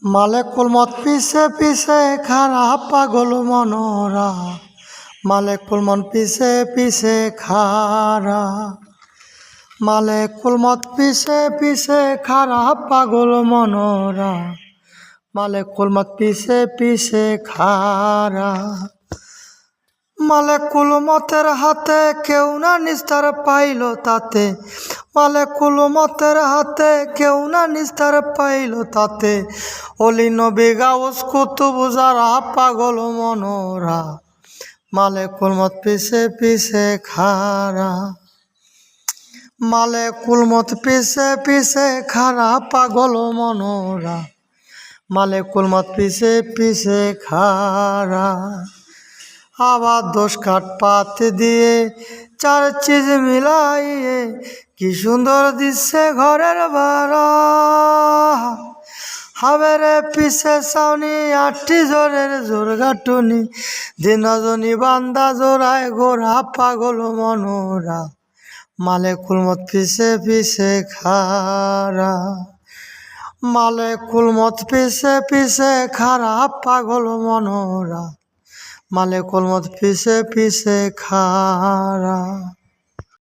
মালেকুল মত পিছে পিছে খারাপ পাগল মনোরা, মালেকুল মন পিছে পিছে খারা, মালেকুল মত পিছে পিছে খারাপ পাগল মনোরা, মালেকুল মত পিছে পিছে খারা। মালেকুল মতের হাতে কেউ না নিস্তার পাইল তাতে, মালেকুল মতের হাতে কেউ না নিস্তার পাইল তাতে, অলি নবী গাউস কুতুব যারা পাগল মনোরা, মালেকুল মত পিছে পিছে খারা, মালেকুল মত পিছে পিছে খারা পাগল মনোরা, মালেকুল মত পিছে পিছে খারা। আবার দোষ কাঠ পাত দিয়ে চার চিজ মিলাইয়ে কি সুন্দর দিচ্ছে ঘরের বারা, হাবেরে পিছে সাউনি আটটি জোরের জোর গাটুনি, দিনজনী বান্দা জোড়ায় গোড়া পাগল মনোরা, মালেকুল মত পিছে পিছে খারা, মালেকুল মত পিছে পিছে খারা পাগল মনোরা, মালেকুল মত পিছে পিছে খারা।